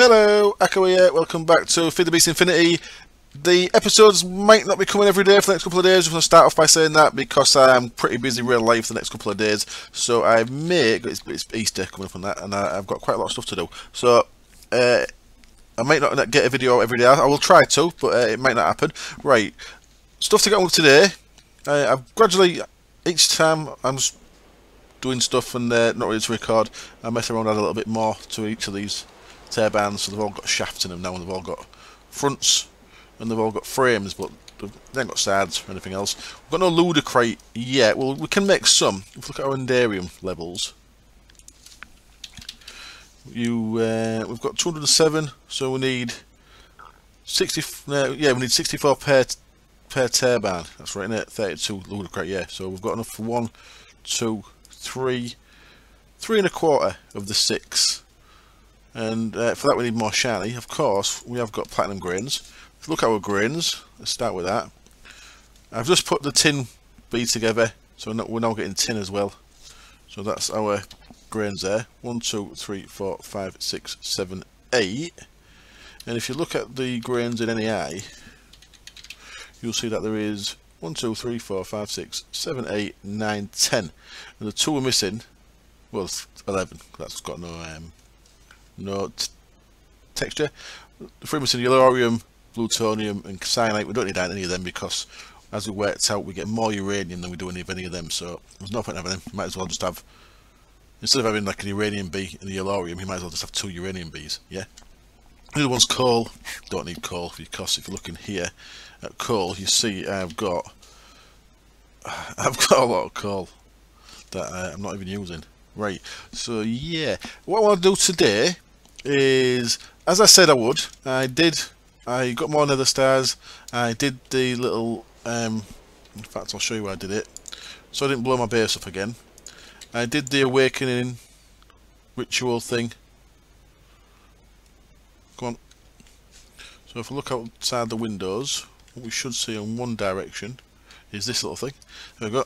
Hello, Echo here, welcome back to FTB Infinity. The episodes might not be coming every day for the next couple of days. I'm going to start off by saying that because I'm pretty busy real life the next couple of days. So I may, it's Easter coming up on that, and I've got quite a lot of stuff to do. So I might not get a video every day. I will try to, but it might not happen. Right, stuff to get on with today. I've gradually, each time I'm just doing stuff and not ready to record, I mess around, add a little bit more to each of these turbines, so they've all got shafts in them now, and they've all got fronts, and they've all got frames, but they haven't got sides or anything else. We've got no ludicrate yet. Well, we can make some. If we look at our endarium levels, we've got 207, so we need 60. Yeah, we need 64 per turbine. That's right, isn't it? 32 ludicrate. Yeah, so we've got enough for 1, 2, 3, 3 1/4 of the 6. And for that we need more shiny. Of course, we have got platinum grains. If you look at our grains, let's start with that. I've just put the tin bead together, so we're now getting tin as well. So that's our grains there. 1, 2, 3, 4, 5, 6, 7, 8. And if you look at the grains in any eye, you'll see that there is 1, 2, 3, 4, 5, 6, 7, 8, 9, 10. And the 2 we're missing, well, 11. That's got no texture. The 3 missing yellorium, plutonium and cyanite. We don't need any of them because as we worked out we get more uranium than we do any of them, so there's no point having them. You might as well just have, instead of having like an uranium B and a yellorium, you might as well just have 2 uranium Bs. Yeah. The other one's coal. Don't need coal because if you're looking here at coal, you see I've got a lot of coal that I'm not even using. Right, so yeah, what I want to do today is, as I said I would, I got more nether stars. I did the little, in fact I'll show you where I did it, so I didn't blow my base up again. I did the awakening ritual thing. Come on. So if we look outside the windows, what we should see in one direction is this little thing. There we go.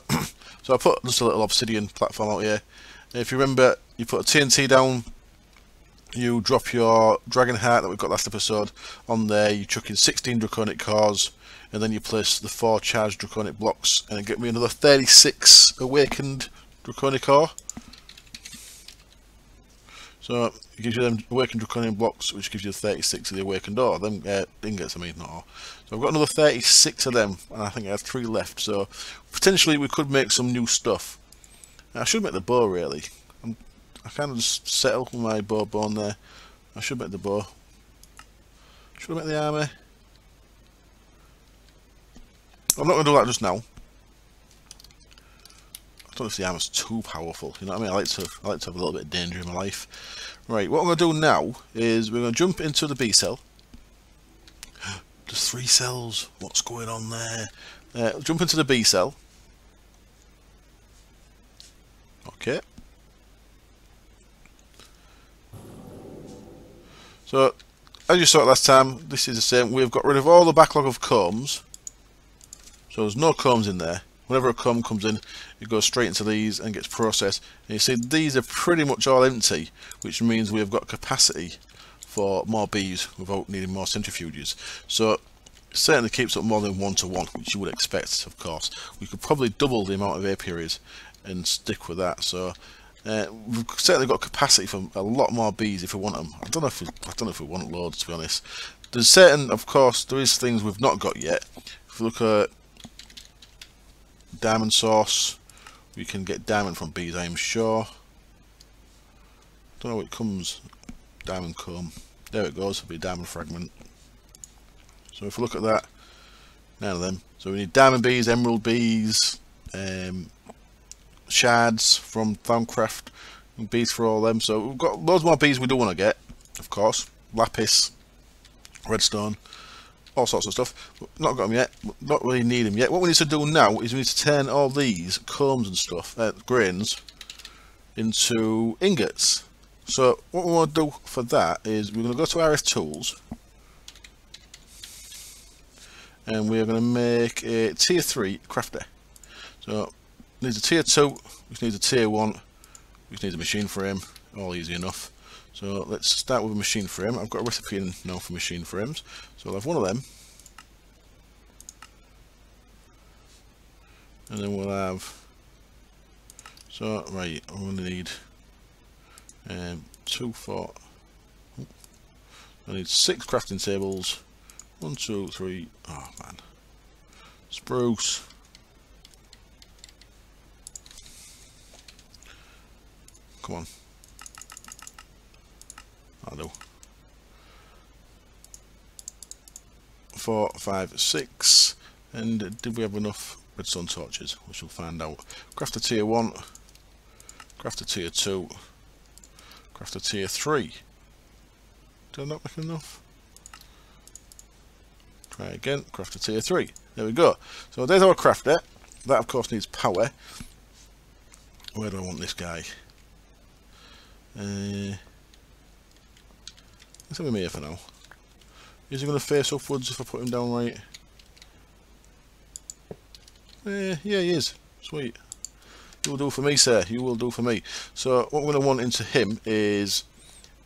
So I put just a little obsidian platform out here. If you remember, you put a TNT down, you drop your dragon heart that we got last episode on there, you chuck in 16 draconic cores, and then you place the 4 charged draconic blocks, and it get me another 36 awakened draconic core. So it gives you them awakened draconic blocks, which gives you 36 of the awakened ore, them ingots, I mean, not ore. So I've got another 36 of them, and I think I have 3 left, so potentially we could make some new stuff. I should make the bow really. I kind of just settle with my bow bone there. I should make the bow. Should I make the armor? I'm not going to do that just now. I don't know if the armor's too powerful. You know what I mean? I like to have a little bit of danger in my life. Right, what I'm going to do now is we're going to jump into the B cell. There's 3 cells. What's going on there? Jump into the B cell. Okay. So, as you saw it last time, this is the same. We've got rid of all the backlog of combs. So there's no combs in there. Whenever a comb comes in, it goes straight into these and gets processed. And you see these are pretty much all empty, which means we've got capacity for more bees without needing more centrifuges. So it certainly keeps up more than 1 to 1, which you would expect, of course. We could probably double the amount of apiaries and stick with that. So we've certainly got capacity for a lot more bees if we want them. I don't know if we want loads, to be honest. There's certain, of course, there is things we've not got yet. If we look at diamond source, we can get diamond from bees, I am sure. Don't know what it comes. Diamond comb. There it goes. It'll be a diamond fragment. So if we look at that, 9 of them. So we need diamond bees, emerald bees, shards from Thaumcraft, and bees for all them. So we've got loads more bees we do want to get, of course. Lapis, redstone, all sorts of stuff. Not got them yet, not really need them yet. What we need to do now is we need to turn all these combs and stuff, grains, into ingots. So what we want to do for that is we're going to go to RFTools, and we're going to make a tier 3 crafter. So needs a tier 2, which needs a tier 1, which needs a machine frame, all easy enough. So let's start with a machine frame. I've got a recipe in now for machine frames, so I'll have one of them, and then we'll have, so right, I'm going to need 2, 4, I need 6 crafting tables, 1, 2, 3, oh man, spruce, come on, I do, 4, 5, 6, and did we have enough redstone torches? We shall find out. Craft a tier 1, craft a tier 2, craft a tier 3. Did I not make enough? Try again, craft a tier 3. There we go. So there's our crafter. That of course needs power. Where do I want this guy? Let's have him here for now. Is he going to face upwards if I put him down right? Yeah, he is. Sweet. You will do for me, sir. You will do for me. So what we're going to want into him is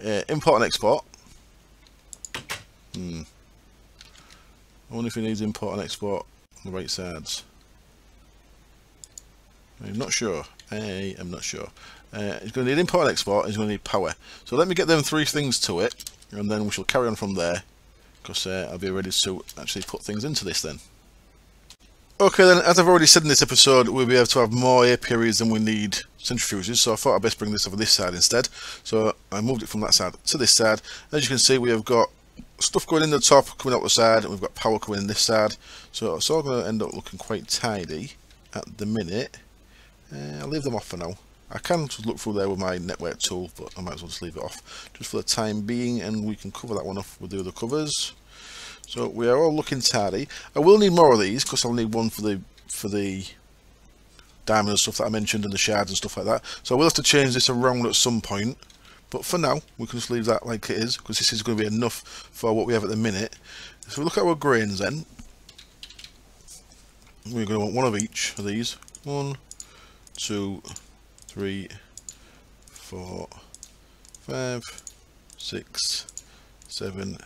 import and export. I wonder if he needs import and export on the right sides. I'm not sure. I am not sure. He's going to need import and export. He's going to need power. So let me get them 3 things to it, and then we shall carry on from there, because I'll be ready to actually put things into this then. Okay then, as I've already said in this episode, we'll be able to have more apiaries than we need centrifuges, so I thought I'd best bring this over this side instead. So I moved it from that side to this side. As you can see, we have got stuff going in the top, coming out the side, and we've got power coming in this side. So it's all going to end up looking quite tidy at the minute. I'll leave them off for now. I can just look through there with my network tool, but I might as well just leave it off just for the time being, and we can cover that one off with the other covers. So we are all looking tidy. I will need more of these because I'll need one for the diamond and stuff that I mentioned, and the shards and stuff like that. So I will have to change this around at some point. But for now, we can just leave that like it is, because this is going to be enough for what we have at the minute. So we look at our grains then. We're going to want one of each of these. 1, 2, 3, 4, 5, 6, 7,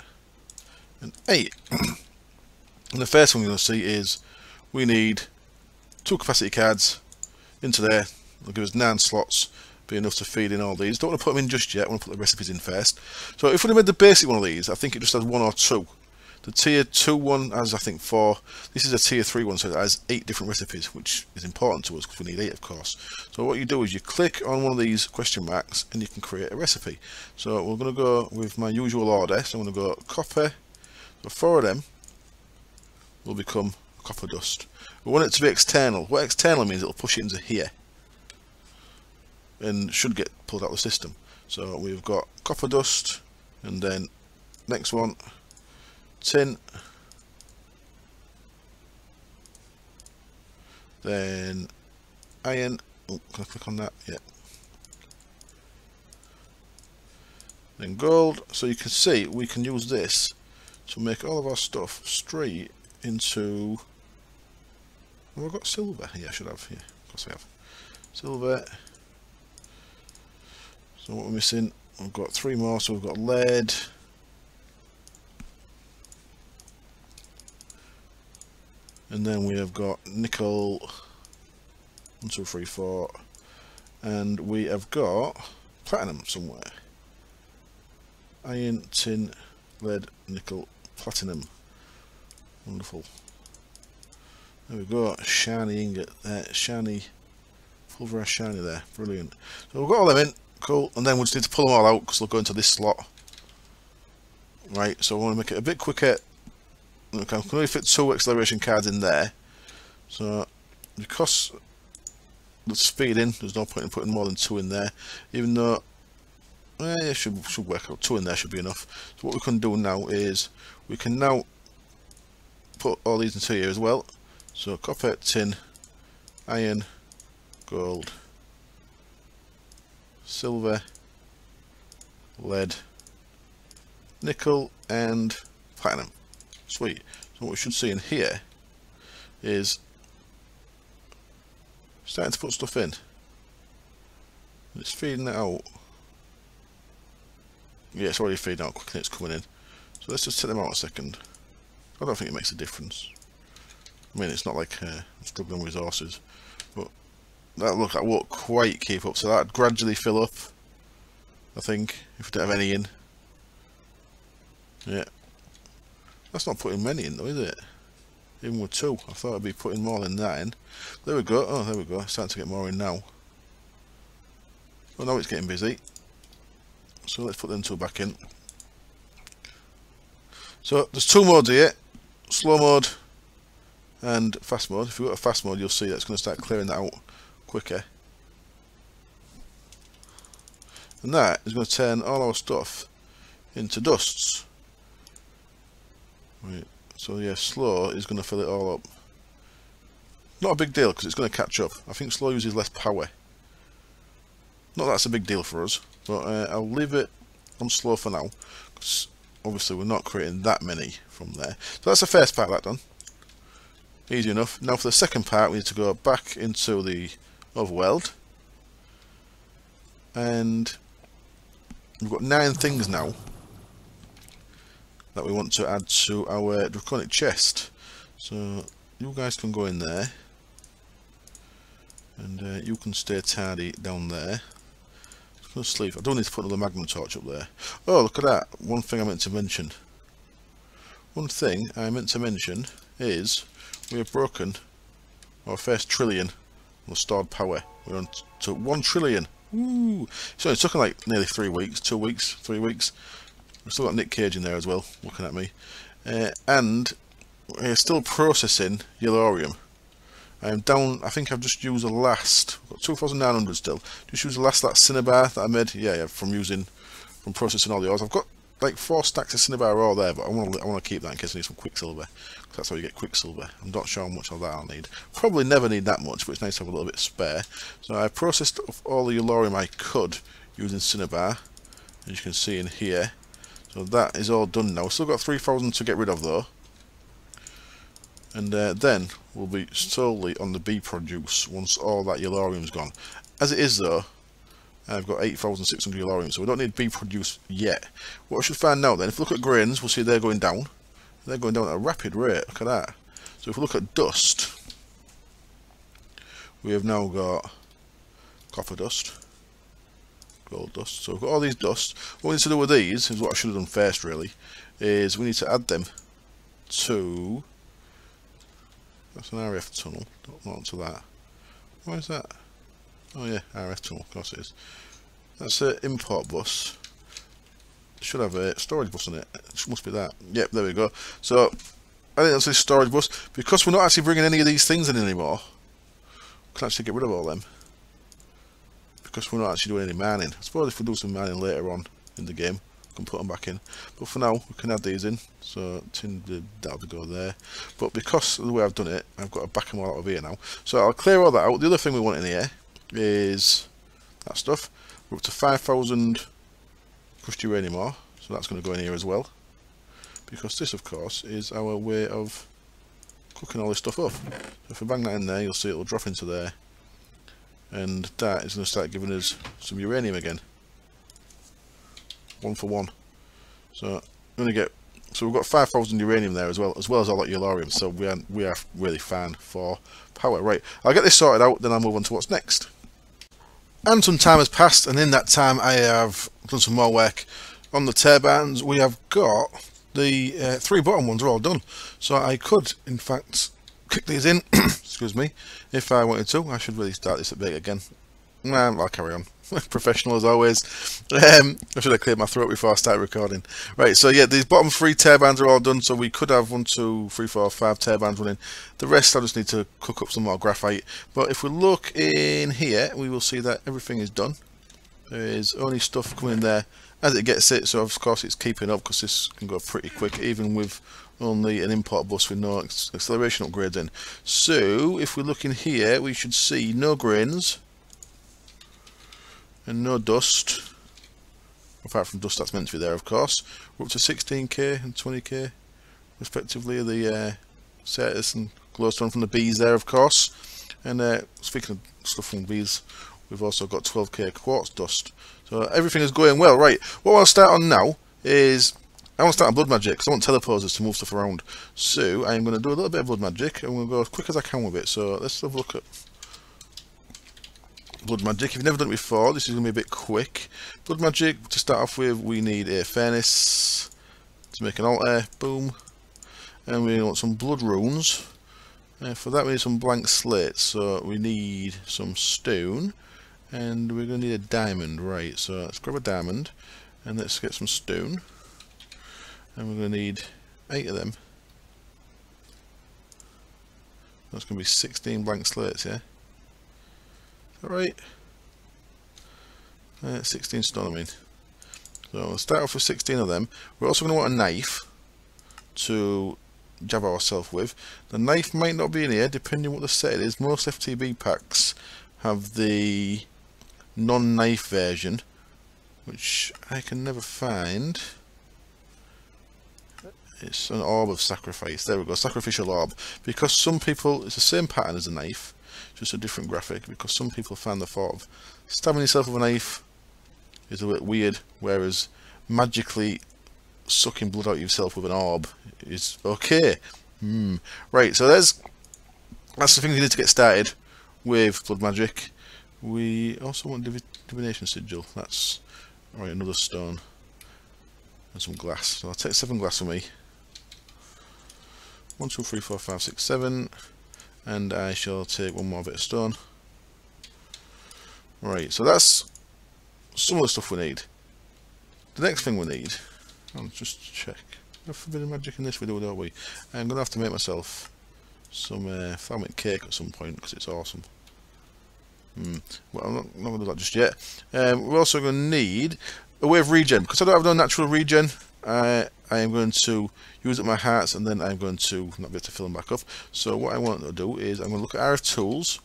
and 8. And the first one we're going to see is we need 2 capacity cards into there. It'll give us 9 slots, be enough to feed in all these. Don't want to put them in just yet, I want to put the recipes in first. So if we made the basic one of these, I think it just has 1 or 2. The tier 2 one has, I think, 4. This is a tier 3 one, so it has 8 different recipes, which is important to us because we need 8, of course. So what you do is you click on one of these question marks and you can create a recipe. So we're going to go with my usual order. So I'm going to go copper. So 4 of them will become copper dust. We want it to be external. What external means, it'll push it into here and should get pulled out of the system. So we've got copper dust, and then next one, tin, then iron. Oh, can I click on that? Yeah. Then gold. So you can see we can use this to make all of our stuff straight into. Have I got silver? Yeah, I should have. Yeah, of course I have. Silver. So what we're missing? We've got 3 more. So we've got lead. And then we have got nickel. 1, 2, 3, 4. And we have got platinum somewhere. Iron, tin, lead, nickel, platinum. Wonderful. There we go. Shiny ingot there. Shiny. Pulverized shiny there. Brilliant. So we've got all them in. Cool. And then we just need to pull them all out because they'll go into this slot. Right. So I want to make it a bit quicker. I can only fit 2 acceleration cards in there. So because the speed in, there's no point in putting more than 2 in there. Even though it should work out. 2 in there should be enough. So what we can do now is we can now put all these into here as well. So copper, tin, iron, gold, silver, lead, nickel, and platinum. Sweet. So what we should see in here is starting to put stuff in. It's feeding it out. Yeah, it's already feeding out quickly, it's coming in. So let's just take them out a second. I don't think it makes a difference. I mean, it's not like struggling with resources, but that won't quite keep up, so that'd gradually fill up, I think, if we don't have any in. Yeah. That's not putting many in though, is it? Even with 2, I thought I'd be putting more than that in. There we go, oh there we go, it's starting to get more in now. Well, now it's getting busy. So let's put them 2 back in. So there's 2 modes here, slow mode and fast mode. If you go to fast mode, you'll see that's going to start clearing that out quicker. And that is going to turn all our stuff into dusts. Right. So yeah, slow is going to fill it all up. Not a big deal because it's going to catch up. I think slow uses less power. Not that that's a big deal for us, but I'll leave it on slow for now, because obviously we're not creating that many from there. So that's the first part of that done. Easy enough. Now for the second part, we need to go back into the overworld, and we've got 9 things now that we want to add to our draconic chest. So you guys can go in there, and you can stay tardy down there. Go to sleep. I don't need to put another magnum torch up there. Oh, look at that. One thing I meant to mention. Is we have broken our first trillion on the stored power. We're on to 1 trillion. Woo! So it's taken like nearly 3 weeks, 2 weeks, 3 weeks. We've still got Nick Cage in there as well, looking at me. And we're still processing Yellorium. I am down, I think I've just used the last, I've got 2,900 still. Just used the last, that cinnabar that I made, yeah, from processing all the ores. I've got like 4 stacks of cinnabar ore there, but I want to keep that in case I need some quicksilver. Because that's how you get quicksilver. I'm not sure how much of that I'll need. Probably never need that much, but it's nice to have a little bit spare. So I processed all the Yellorium I could using cinnabar, as you can see in here. So that is all done now. Still got 3,000 to get rid of though. And then we'll be solely on the bee produce once all that Yellorium's gone. As it is though, I've got 8,600 Yellorium, so we don't need bee produce yet. What I should find now then, if we look at grains, we'll see they're going down. They're going down at a rapid rate, look at that. So if we look at dust, we have now got copper dust, gold dust. So we've got all these dust. What we need to do with these, is what I should have done first really, is we need to add them to... That's an RF tunnel, not onto that. Why is that? Oh yeah, RF tunnel, of course it is. That's an import bus. It should have a storage bus on it. It must be that. Yep, there we go. So, I think that's a storage bus. Because we're not actually bringing any of these things in anymore, we can actually get rid of all them. Because we're not actually doing any mining. I suppose if we do some mining later on in the game, we can put them back in. But for now, we can add these in. So, that'll go there. But because of the way I've done it, I've got to back them all out of here now. So, I'll clear all that out. The other thing we want in here is that stuff. We're up to 5,000 crushed uranium ore. So, that's going to go in here as well. Because this, of course, is our way of cooking all this stuff up. So if we bang that in there, you'll see it'll drop into there. And that is going to start giving us some uranium again. 1 for 1. So we've got 5,000 uranium there as well as all that Yellorium. So we are really fine for power. Right, I'll get this sorted out, then I'll move on to what's next. And some time has passed, and in that time I have done some more work on the turbines. We have got the 3 bottom ones are all done. So I could, in fact, kick these in. Excuse me, if I wanted to. I should really start this at big again. Nah, I'll carry on. Professional as always. I should have cleared my throat before I started recording. Right, so yeah, these bottom 3 turbines are all done, so we could have 1, 2, 3, 4, 5 turbines running. The rest I just need to cook up some more graphite. But if we look in here, we will see that everything is done. There is only stuff coming there as it gets it, so of course it's keeping up because this can go pretty quick, even with only an import bus with no acceleration upgrades in. So if we look in here, we should see no grains and no dust, apart from dust that's meant to be there, of course. We're up to 16k and 20k respectively, the Certus and glowstone from the bees there, of course. And speaking of stuff from bees, we've also got 12k quartz dust. So everything is going well. Right, what I'll start on now is I want to start on blood magic because I want teleposers to move stuff around. So I'm going to do a little bit of blood magic and we'll go as quick as I can with it. So let's have a look at blood magic. If you've never done it before, this is going to be a bit quick. Blood magic, to start off with, we need a furnace to make an altar. Boom. And we want some blood runes. For that we need some blank slates. So we need some stone. And we're going to need a diamond, right? So let's grab a diamond and let's get some stone. And we're going to need 8 of them. That's going to be 16 blank slates, yeah? Is that right? 16 stone, I mean. So we'll start off with 16 of them. We're also going to want a knife to jab ourselves with. The knife might not be in here, depending on what the set it is. Most FTB packs have the non-knife version, which I can never find. It's an orb of sacrifice. There we go, sacrificial orb. Because some people, it's the same pattern as a knife, just a different graphic. Because some people find the thought of stabbing yourself with a knife is a bit weird, whereas magically sucking blood out of yourself with an orb is okay. Right, so that's the thing you need to get started with blood magic. We also want divination sigil. That's alright, another stone and some glass. So I'll take 7 glass for me. 1, 2, 3, 4, 5, 6, 7, and I shall take 1 more bit of stone. Right, so that's some of the stuff we need. The next thing we need, I'll just check. No forbidden magic in this video, don't we? I'm gonna have to make myself some thermic cake at some point because it's awesome. Well, I'm not going to do that just yet. We're also going to need a way of regen. Because I don't have no natural regen, I am going to use up my hearts and then I'm going to not be able to fill them back up. So what I want to do is I'm going to look at RFTools.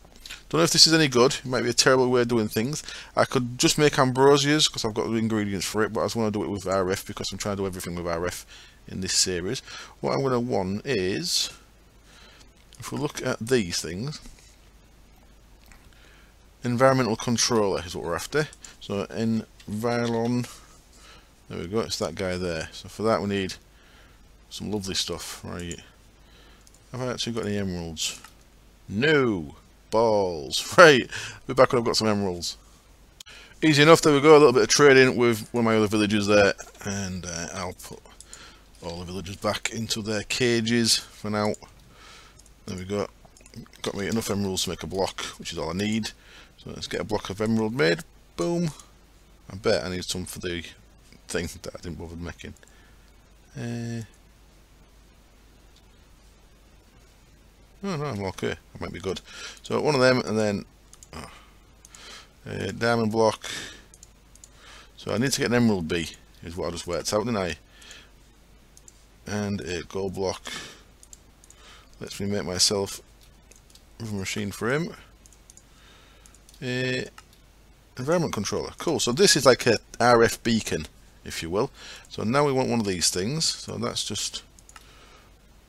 Don't know if this is any good. It might be a terrible way of doing things. I could just make ambrosias because I've got the ingredients for it, but I just want to do it with RF because I'm trying to do everything with RF in this series. What I'm going to want is, if we look at these things, environmental controller is what we're after. So Environ, there we go, it's that guy there. So for that we need some lovely stuff. Right, have I actually got any emeralds? No! Balls. Right, I'll be back when I've got some emeralds. Easy enough, there we go, a little bit of trading with one of my other villagers there, and I'll put all the villagers back into their cages for now. There we go, got me enough emeralds to make a block, which is all I need. So let's get a block of emerald made. Boom. I bet I need some for the thing that I didn't bother making. Oh no, I'm okay. That might be good. So one of them, and then a diamond block. So I need to get an emerald bee, is what I just worked out, didn't I? And a gold block. Lets me make myself a machine for him. Environment controller. Cool. So this is like a RF beacon, if you will. So now we want one of these things. So that's just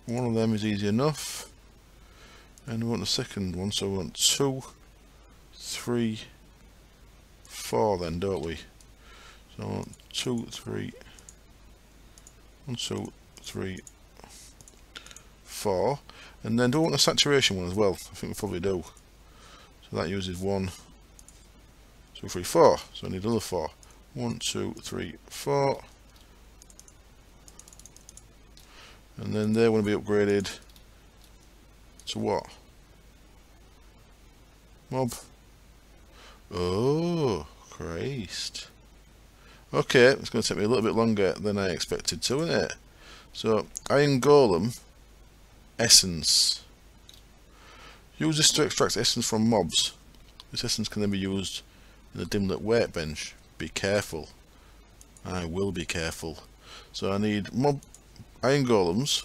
one of them is easy enough. And we want the second one. So we want 2, 3, 4 then, don't we? So I want 2, 3, 1, 2, 3, 4. And then do we want a saturation one as well? I think we probably do. So that uses 1, 2, 3, 4. So I need another 4. 1, 2, 3, 4. And then they want to be upgraded to what? Mob. Oh, Christ. Okay, it's going to take me a little bit longer than I expected to, isn't it? So, Iron Golem Essence. Use this to extract essence from mobs. This essence can then be used in the dim lit workbench. Be careful. I will be careful. So I need iron golems.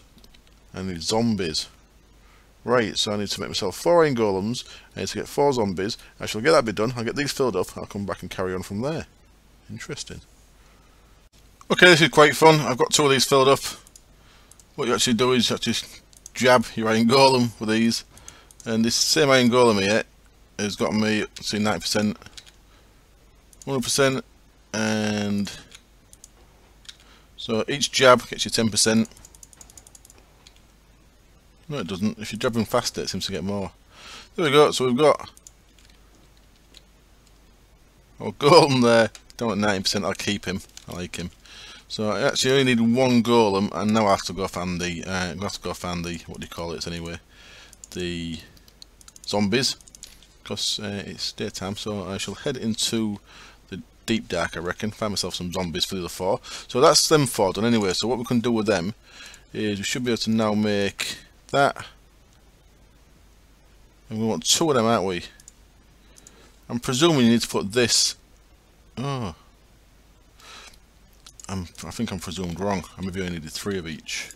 I need zombies. Right, so I need to make myself 4 iron golems. I need to get 4 zombies. I shall get that bit done. I'll get these filled up. I'll come back and carry on from there. Interesting. Okay, this is quite fun. I've got 2 of these filled up. What you actually do is you actually jab your iron golem with these. And this same iron golem here has got me, let's see, 90%, 100%, and so each jab gets you 10%. No, it doesn't. If you're jabbing faster, it seems to get more. There we go. So we've got our golem there down at 90%. I'll keep him. I like him. So I actually only need one golem, and now I have to go find the. I'm gonna have to go find the, what do you call it anyway? The zombies, because it's daytime. So I shall head into the deep dark, I reckon. Find myself some zombies for the other 4. So that's them 4 done anyway. So what we can do with them is we should be able to now make that, and we want 2 of them, aren't we? I'm presuming you need to put this. Oh, I think I'm presumed wrong. I maybe only needed 3 of each.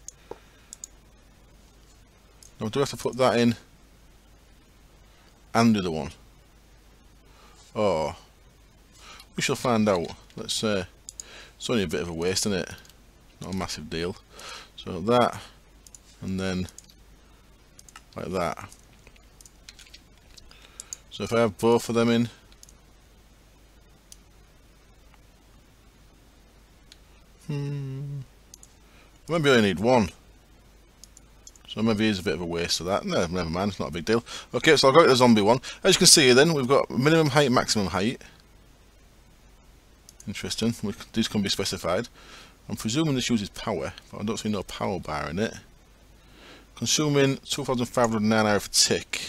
Now do I have to put that in and the other one? Oh, we shall find out. Let's it's only a bit of a waste, isn't it? Not a massive deal. So that, and then like that. So if I have both of them in, maybe I only need 1. So maybe it's a bit of a waste of that. No, never mind, it's not a big deal. Okay, so I'll go to the zombie one. As you can see then, we've got minimum height, maximum height. Interesting, these can be specified. I'm presuming this uses power, but I don't see no power bar in it. Consuming 2,509 hour per tick.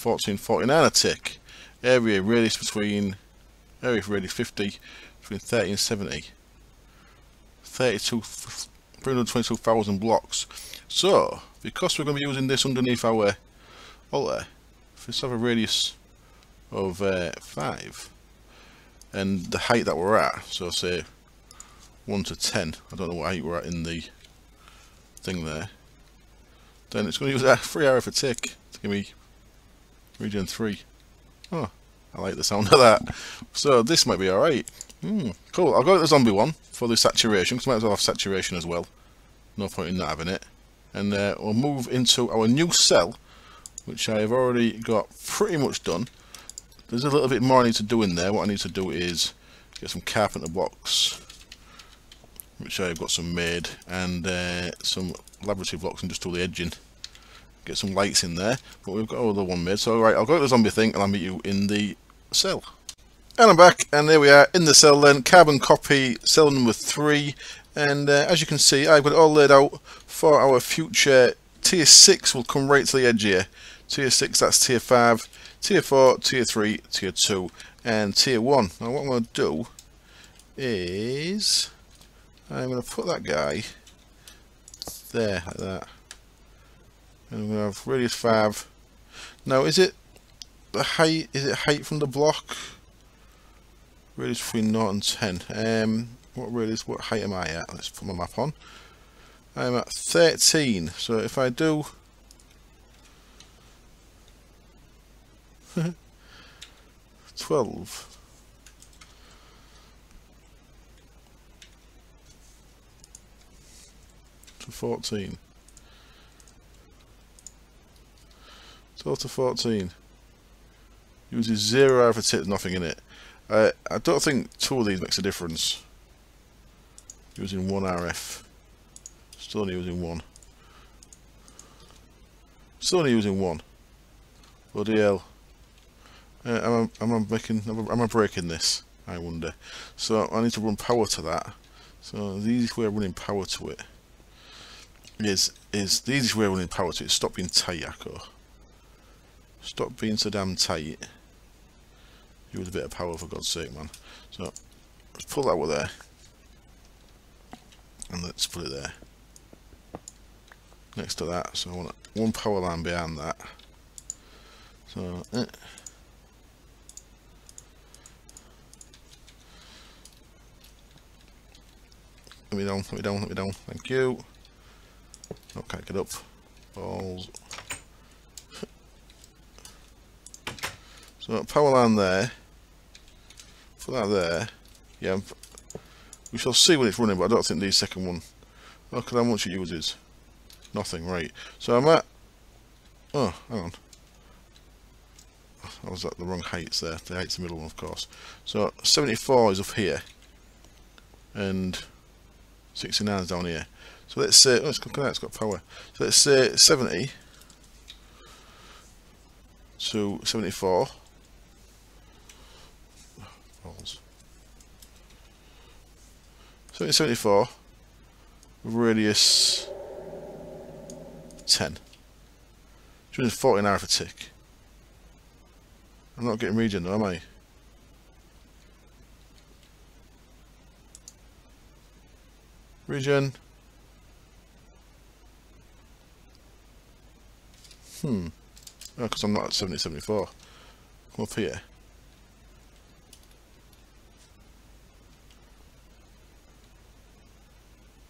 1449 a tick. Area radius 50 between 30 and 70. 322,000 blocks. So, because we're going to be using this underneath our altar, if we have a radius of 5, and the height that we're at, so say 1 to 10, I don't know what height we're at in the thing there, then it's going to use that 3 hour per tick to give me Regen 3. Oh, I like the sound of that. So this might be alright. Cool, I'll go to the zombie one for the saturation, because I might as well have saturation as well. No point in not having it. And we'll move into our new cell, which I have already got pretty much done. There's a little bit more I need to do in there. What I need to do is get some carpenter blocks, which I've got some made, and some laboratory blocks, and just do the edging. Get some lights in there, but we've got another one made. So right, I'll go to the zombie thing and I'll meet you in the cell. And I'm back, and there we are in the cell then. Carbon copy, cell number 3, and as you can see, I've got it all laid out for our future. Tier 6 will come right to the edge here. Tier 6, that's tier 5, tier 4, tier 3, tier 2, and tier 1. Now what I'm going to do is I'm going to put that guy there, like that. And we're going to have radius 5. Now, is it the height? Is it height from the block? Radius between 0 and 10. What height am I at? Let's put my map on. I'm at 13. So if I do 12. To 14. 12 to 14. Uses 0 hour for tick, nothing in it. I don't think 2 of these makes a difference. Using 1 RF. Still only using 1. Still only using 1. Bloody hell. Am I breaking this? I wonder. So I need to run power to that. So the easiest way of running power to it is the easiest way of running power to it is stop being tight, Akko. Stop being so damn tight. Use a bit of power, for God's sake, man. So let's pull that over there, and let's put it there next to that. So I want one power line behind that. So let me down, let me down, let me down. Thank you. Oh, can't get up. Balls. So power line there. Put that there. Yeah, we shall see when it's running, but I don't think the second one. Look at how much it uses. Nothing, right. So I'm at. Oh, hang on. I was at the wrong heights there. The height's the middle one, of course. So 74 is up here, and 69 is down here. So let's say, oh, it's got power. So let's say 70 to 74. Balls. 74 with radius 10. 240 an hour for tick. I'm not getting regen though, am I? Regen. Oh, because I'm not at 70, 74. Come up here.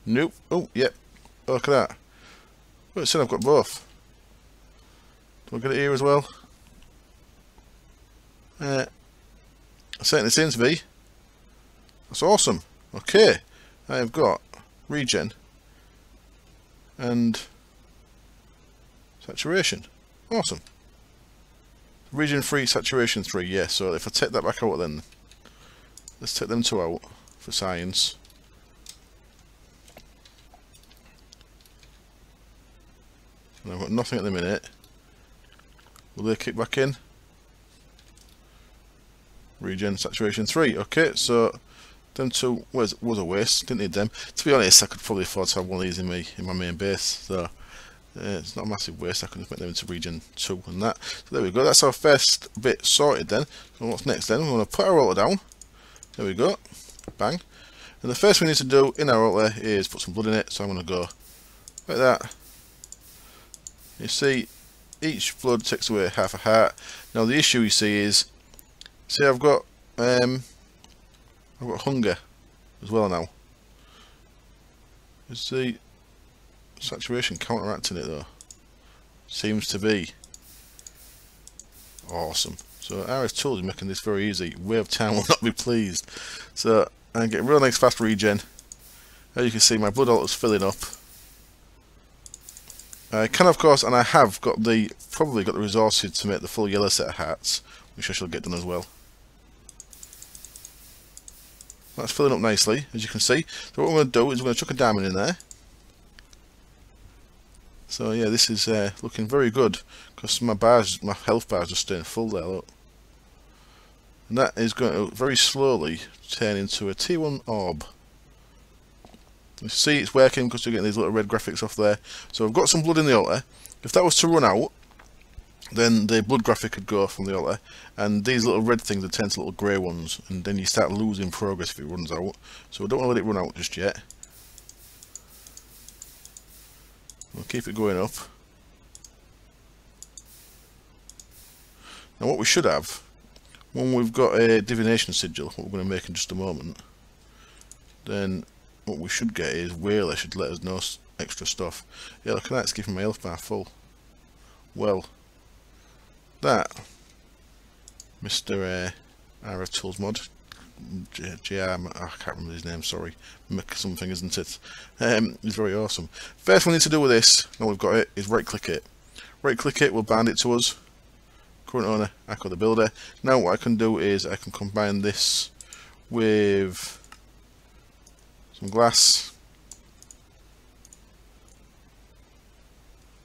Nope. Oh, yep. Oh, look at that. Oh, it said I've got both. Do I get it here as well? Certainly seems to be. That's awesome. Okay. I have got regen and saturation. Awesome. Regen 3, saturation 3, yeah. So if I take that back out then, let's take them two out for science. And I've got nothing at the minute. Will they kick back in? Regen, saturation 3. Okay, so them two was a waste. Didn't need them. To be honest, I could probably afford to have one of these in my main base. So it's not a massive waste. I can just make them into regen 2 and that. So there we go. That's our first bit sorted then. So what's next then? We're going to put our roller down. There we go. Bang. And the first thing we need to do in our roller is put some blood in it. So I'm going to go like that. You see, each blood takes away half a heart. Now the issue you see is, see I've got hunger as well now. Is the saturation counteracting it though? Seems to be. Awesome. So RFTools is making this very easy. Way of Town will not be pleased. So I'm getting real nice fast regen. As you can see, my blood altar's filling up. I can, of course, and I have got probably got the resources to make the full yellow set of hats, which I shall get done as well. That's filling up nicely, as you can see. So what we're going to do is we're going to chuck a diamond in there. So yeah, this is looking very good, because my health bars are staying full there, look. And that is going to very slowly turn into a T1 orb. You see it's working because we're getting these little red graphics off there. So I've got some blood in the altar. If that was to run out, then the blood graphic could go from the altar, and these little red things would turn to little grey ones, and then you start losing progress if it runs out. So we don't want to let it run out just yet. We'll keep it going up. Now what we should have, when we've got a divination sigil, what we're going to make in just a moment, then what we should get is Whaler should let us know extra stuff. Yeah, look at that, it's keeping my health bar full. Well, that Mr. RFTools mod, I can't remember his name, sorry, Mick something, isn't it? It's very awesome. First thing we need to do with this, now we've got it, is right click it. Right click it will bind it to us. Current owner, Echo the Builder. Now what I can do is I can combine this with some glass,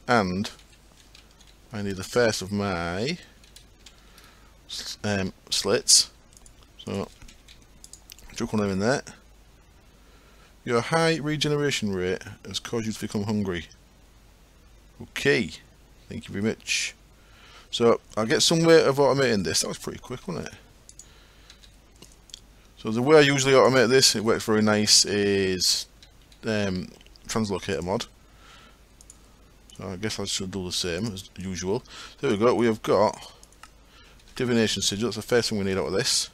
and I need the first of my slits. So chuck one of them in there. Your high regeneration rate has caused you to become hungry. Okay, thank you very much. So I'll get some way of automating this. That was pretty quick, wasn't it? So the way I usually automate this, it works very nice, is translocator mod. So I guess I should do the same as usual. There we go, we have got divination sigil. That's the first thing we need out of this.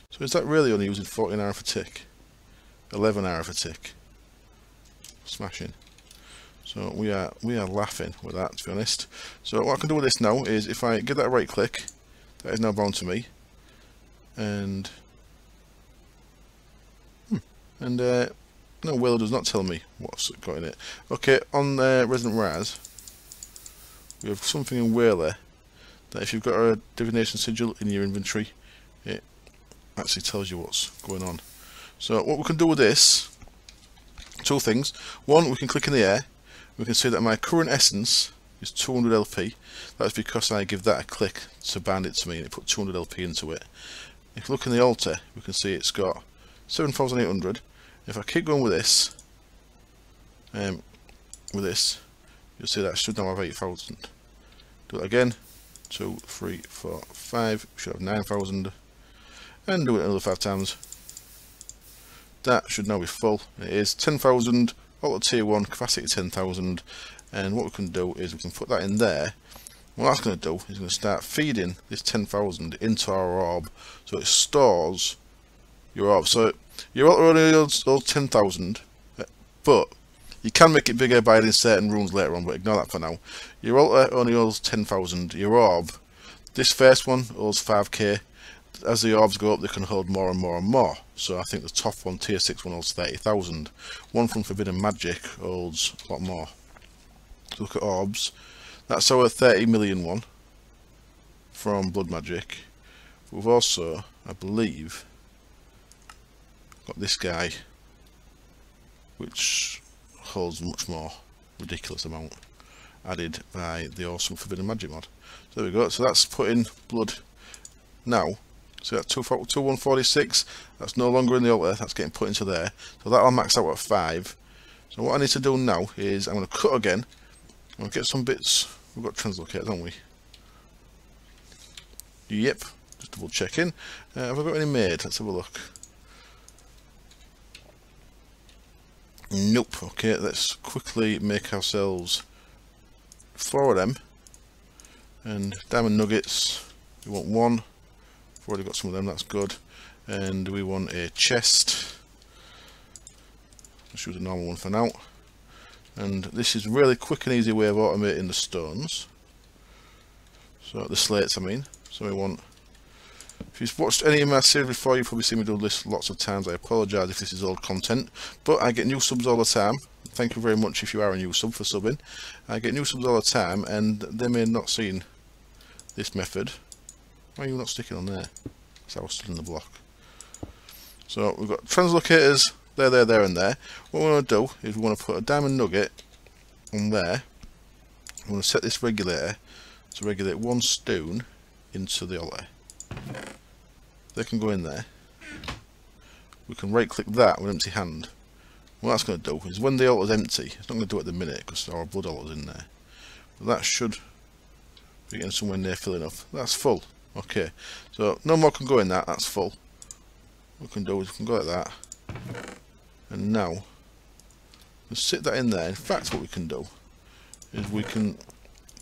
So is that really only using 14 hour for tick? 11 hour for tick. Smashing. So we are laughing with that, to be honest. So what I can do with this now is, if I give that a right click, that is now bound to me. And no, Whaler does not tell me what's got in it. Okay, on Resident Raz, we have something in Whaley that if you've got a divination sigil in your inventory, it actually tells you what's going on. So what we can do with this, two things. One, we can click in the air. We can see that my current essence is 200 LP. That's because I give that a click to bind it to me, and it put 200 LP into it. If you look in the altar, we can see it's got 7,800. If I keep going with this, you'll see that I should now have 8,000. Do it again. 2, 3, 4, 5. We should have 9,000. And do it another 5 times. That should now be full. It is 10,000. Auto tier 1, capacity 10,000. And what we can do is we can put that in there. What that's going to do is going to start feeding this 10,000 into our orb, so it stores your orb. So your altar only holds 10,000, but you can make it bigger by adding certain runes later on, but ignore that for now. Your altar only holds 10,000. Your orb, this first one holds 5k. As the orbs go up, they can hold more and more and more. So I think the top one, tier 6 one, holds 30,000. One from Forbidden Magic holds a lot more. So look at orbs. That's our 30 million one from Blood Magic. We've also, I believe, got this guy, which holds much more, ridiculous amount, added by the awesome Forbidden Magic mod. So there we go. So that's putting blood now. So that's 2146. That's no longer in the altar. That's getting put into there. So that'll max out at 5. So what I need to do now is I'm going to cut again. I'm going to get some bits. We've got translocators, haven't we? Yep. Just double checking. Have I got any made? Let's have a look. Nope. Okay, let's quickly make ourselves 4 of them. And diamond nuggets. We want 1. We've already got some of them, that's good. And we want a chest. Let's use a normal one for now. And this is a really quick and easy way of automating the stones. So the slates, I mean. So we want, if you've watched any of my series before, you've probably seen me do this lots of times. I apologise if this is old content, but I get new subs all the time. Thank you very much if you are a new sub for subbing. I get new subs all the time, and they may not seen this method. Why are you not sticking on there? Because I was still in the block. So we've got translocators there, and there. What we want to do is we want to put a diamond nugget on there. We want to set this regulator to regulate 1 stone into the altar. They can go in there. We can right click that with an empty hand. What that's going to do is when the altar is empty, it's not going to do it at the minute because our blood altar is in there. But that should be getting somewhere near filling up. That's full. Okay, so no more can go in that. That's full. What we can do is we can go like that. And now, we'll sit that in there. In fact, what we can do is we can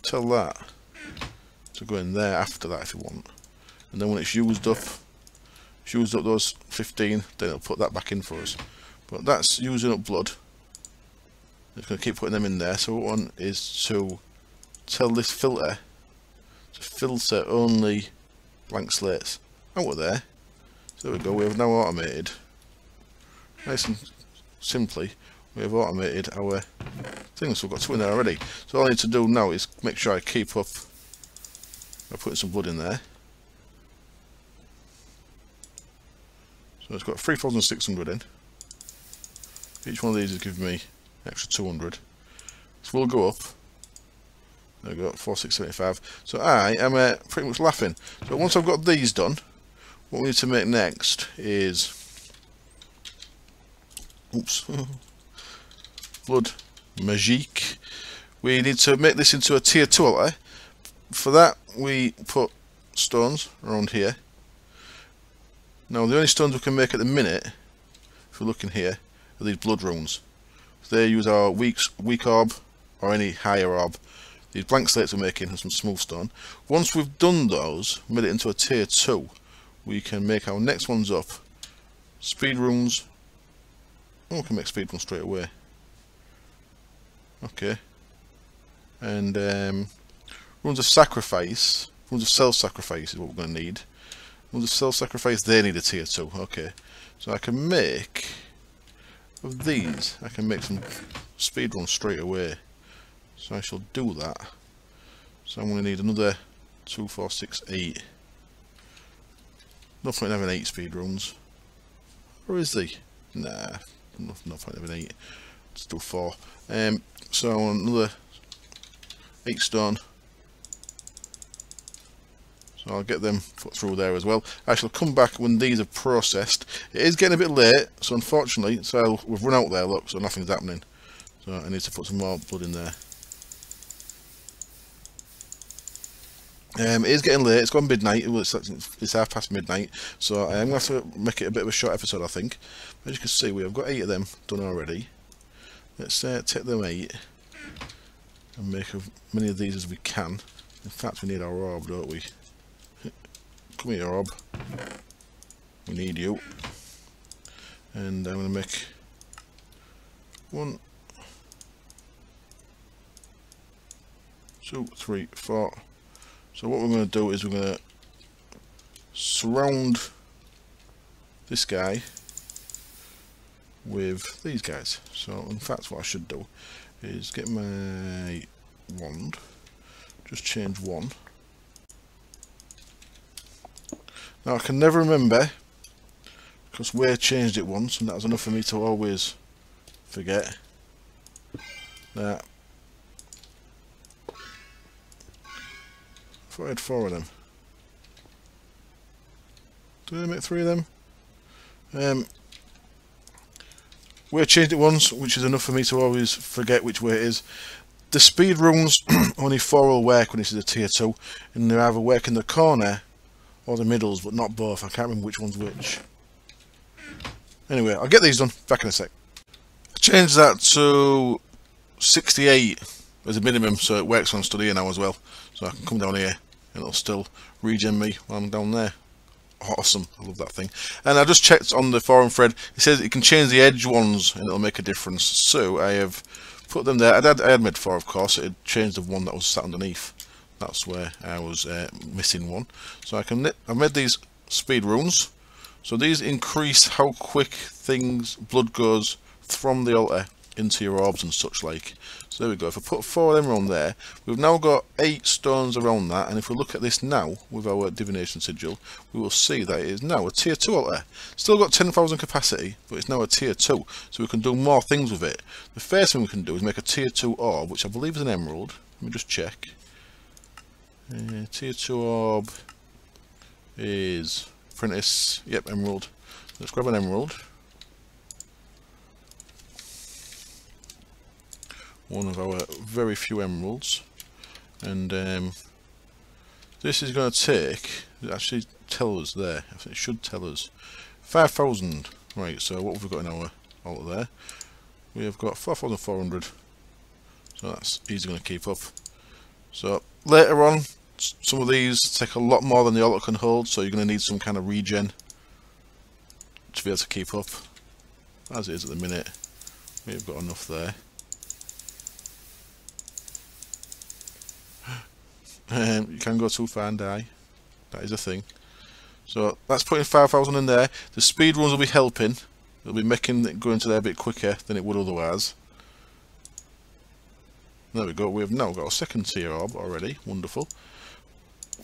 tell that to go in there after that if you want. And then when it's used up those 15, then it'll put that back in for us. But that's using up blood. It's going to keep putting them in there. So what we want is to tell this filter to filter only blank slates out of there. So there we go. We have now automated. Nice and simply, we have automated our things. So we've got 2 in there already. So all I need to do now is make sure I keep up by putting some blood in there. So it's got 3,600 in. Each one of these is giving me an extra 200. So we'll go up. There we go, 4,675. So I am pretty much laughing. So once I've got these done, what we need to make next is, oops, blood magique. We need to make this into a tier 2 altar. For that we put stones around here. Now the only stones we can make at the minute, if we look in here, are these blood runes. So they use our weak orb or any higher orb. These blank slates we're making and some smooth stone. Once we've done those, made it into a tier 2, we can make our next ones up. Speed runes. Oh, we can make speed runes straight away. Okay. And runes of sacrifice, runes of self-sacrifice is what we're going to need. Runes of self-sacrifice, they need a tier 2. Okay. So I can make, of these, I can make some speed runs straight away. So I shall do that. So I'm going to need another 2, 4, 6, 8. No point in having 8 speed runes. Or is there? Nah, no point in having 8. Let's do 4. So I want another 8 stone. So I'll get them put through there as well. I shall come back when these are processed. It is getting a bit late, so unfortunately, we've run out there, look, so nothing's happening. So I need to put some more blood in there. It is getting late, it's gone midnight, it's half past midnight, so I am going to have to make it a bit of a short episode, I think. As you can see, we have got 8 of them done already. Let's take them 8 and make as many of these as we can. In fact, we need our orb, don't we? Come here, orb. We need you. And I'm going to make 1, 2, 3, 4. So what we're going to do is we're going to surround this guy with these guys. So in fact what I should do is get my wand, just change 1. Now I can never remember, because we changed it once and that was enough for me to always forget that. I thought I had 4 of them. Did I make 3 of them? We changed it once, which is enough for me to always forget which way it is. The speed runes, only 4 will work when this is a tier 2, and they either work in the corner or the middles, but not both. I can't remember which one's which. Anyway, I'll get these done, back in a sec. I changed that to 68 as a minimum, so it works on study now as well. So I can come down here and it'll still regen me while I'm down there. Awesome, I love that thing. And I just checked on the forum thread, it says it can change the edge ones and it'll make a difference. So I have put them there. I had made 4, of course. It had changed the one that was sat underneath. That's where I was missing one. So I've made these speed runes. So these increase how quick blood goes from the altar into your orbs and such like. So there we go. If I put 4 of them around there, we've now got 8 stones around that. And if we look at this now with our divination sigil, we will see that it is now a tier 2 altar. Still got 10,000 capacity, but it's now a tier 2. So we can do more things with it. The first thing we can do is make a tier 2 orb, which I believe is an emerald. Let me just check. Tier 2 orb is apprentice. Yep, emerald. Let's grab an emerald. One of our very few emeralds, and this is going to take, it actually tell us there, I think it should tell us 5,000. Right, so what have we got in our altar there? We have got 4,400, so that's easy going to keep up. So later on, some of these take a lot more than the altar can hold, so you're going to need some kind of regen to be able to keep up. As it is at the minute, we've got enough there. You can go too far and die. That is a thing. So that's putting 5,000 in there. The speed runes will be helping. It'll be making it go into there a bit quicker than it would otherwise. There we go. We have now got a second tier orb already. Wonderful.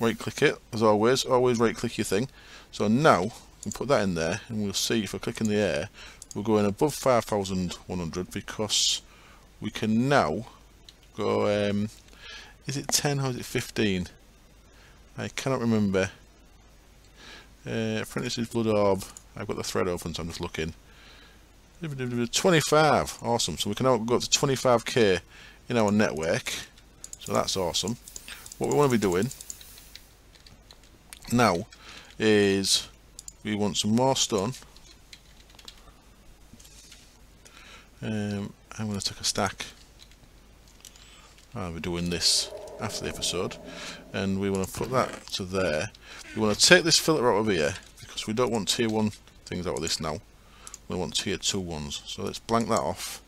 Right click it as always. Always right click your thing. So now we can put that in there, and we'll see if I click in the air, we're going above 5,100 because we can now go. Is it 10 or is it 15? I cannot remember. Apprentice's blood orb. I've got the thread open, so I'm just looking. 25. Awesome. So we can now go up to 25k in our network. So that's awesome. What we want to be doing now is we want some more stone. I'm going to take a stack. I'll be doing this after the episode, and we want to put that to there. We want to take this filter out of here because we don't want tier 1 things out of this now. We want tier 2 ones. So let's blank that off.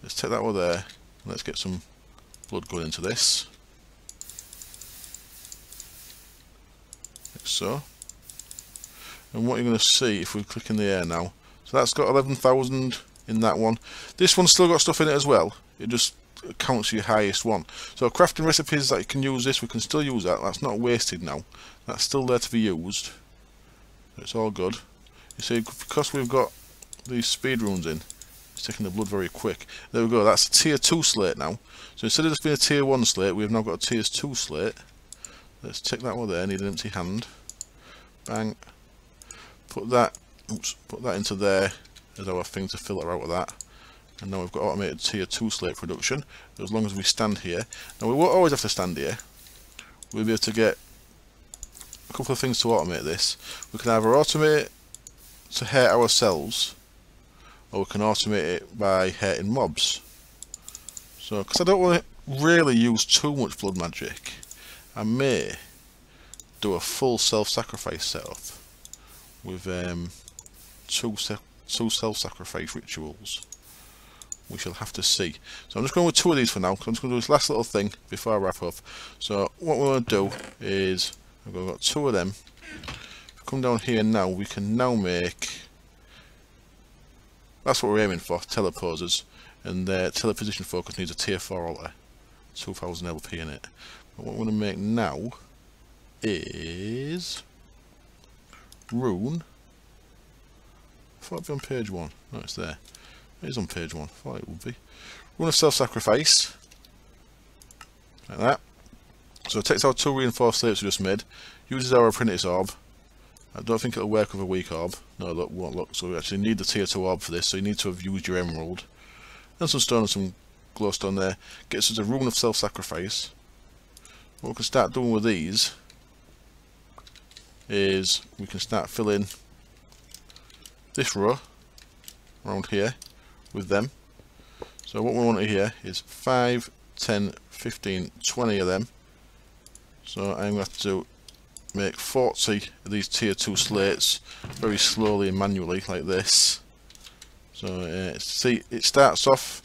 Let's take that out of there, and let's get some blood going into this. Like so. And what you're going to see if we click in the air now. So that's got 11,000 in that one. This one's still got stuff in it as well. It just counts your highest one. So crafting recipes that you can use this, we can still use that. That's not wasted now. That's still there to be used. It's all good. You see, because we've got these speed runes in, it's taking the blood very quick. There we go, that's a tier 2 slate now. So instead of just being a tier 1 slate, we've now got a tier 2 slate. Let's take that one there, need an empty hand. Bang. Put that into there as our thing to filter out of that. And now we've got automated tier 2 slate production, as long as we stand here. Now we won't always have to stand here. We'll be able to get a couple of things to automate this. We can either automate it to hurt ourselves, or we can automate it by hurting mobs. So, because I don't want to really use too much blood magic, I may do a full self-sacrifice setup with two self-sacrifice rituals. We shall have to see. So I'm just going with 2 of these for now, because I'm just going to do this last little thing before I wrap up. So what we're going to do is, I've got 2 of them. If we come down here now, we can now make, that's what we're aiming for, teleposers. And their teleposition focus needs a tier 4 altar, 2000 LP in it. But what we're going to make now is rune. I thought it'd be on page 1. No, it's there. It is on page 1. I thought it would be. Rune of self-sacrifice. Like that. So it takes our 2 reinforced slates we just made. Uses our apprentice orb. I don't think it'll work with a weak orb. No, look, won't look. So we actually need the tier 2 orb for this. So you need to have used your emerald. And some stone and some glowstone there. Gets us a rune of self-sacrifice. What we can start doing with these is we can start filling this row around here with them. So what we want here is 5, 10, 15, 20 of them. So I'm going to have to make 40 of these tier 2 slates very slowly and manually like this. So see, it starts off,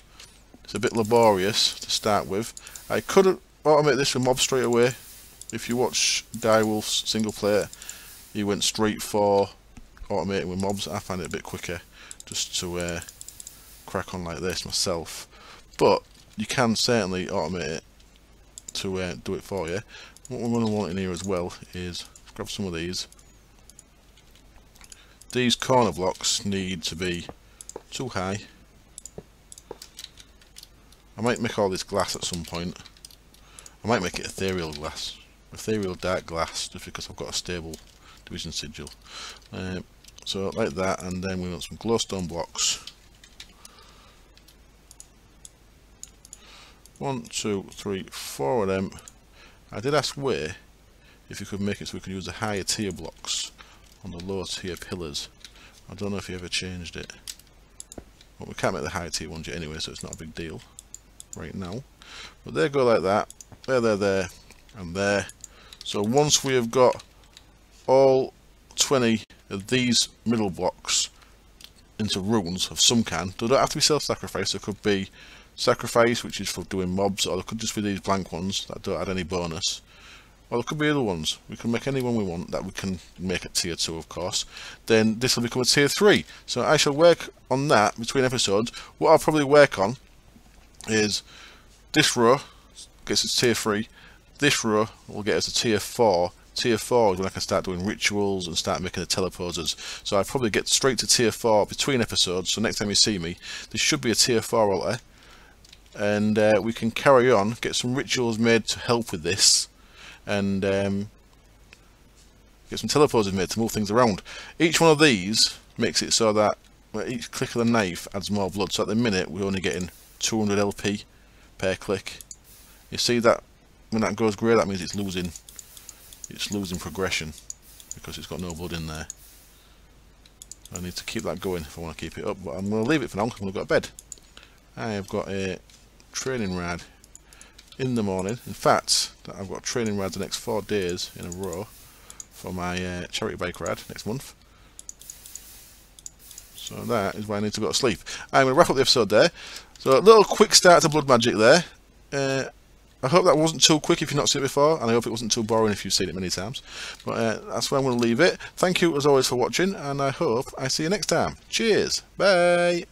it's a bit laborious to start with. I could automate this with mobs straight away. If you watch Direwolf's single player, he went straight for automating with mobs. I find it a bit quicker just to crack on like this myself. But you can certainly automate it to do it for you. What we're going to want in here as well is grab some of these. These corner blocks need to be too high. I might make all this glass at some point. I might make it ethereal glass, ethereal dark glass, just because I've got a stable division sigil. So like that, and then we want some glowstone blocks. 1, 2, 3, 4 of them. I did ask Way if you could make it so we could use the higher tier blocks on the lower tier pillars. I don't know if he ever changed it. Well, we can't make the higher tier ones yet anyway, so it's not a big deal right now. But they go like that. There, and there. So once we have got all 20 of these middle blocks into runes of some kind, they don't have to be self-sacrifice. There could be sacrifice, which is for doing mobs, or there could just be these blank ones that don't add any bonus. Or there could be other ones. We can make any one we want that we can make at tier 2, of course. Then this will become a tier 3. So I shall work on that between episodes. What I'll probably work on is this row gets us tier 3. This row will get us a tier 4. Tier 4 is when I can start doing rituals and start making the teleposers. So I'll probably get straight to tier 4 between episodes. So next time you see me, this should be a tier 4 altar. And we can carry on, get some rituals made to help with this. And get some teleposers made to move things around. Each one of these makes it so that each click of the knife adds more blood. So at the minute we're only getting 200 LP per click. You see that when that goes grey, that means it's losing progression because it's got no blood in there. I need to keep that going if I want to keep it up, but I'm going to leave it for now. I'm going to go to bed. I have got a training rad in the morning. In fact, I've got a training rad the next 4 days in a row for my charity bike ride next month. So that is why I need to go to sleep. I'm going to wrap up the episode there. So a little quick start to blood magic there. I hope that wasn't too quick if you've not seen it before, and I hope it wasn't too boring if you've seen it many times. But that's where I'm going to leave it. Thank you as always for watching, and I hope I see you next time. Cheers. Bye.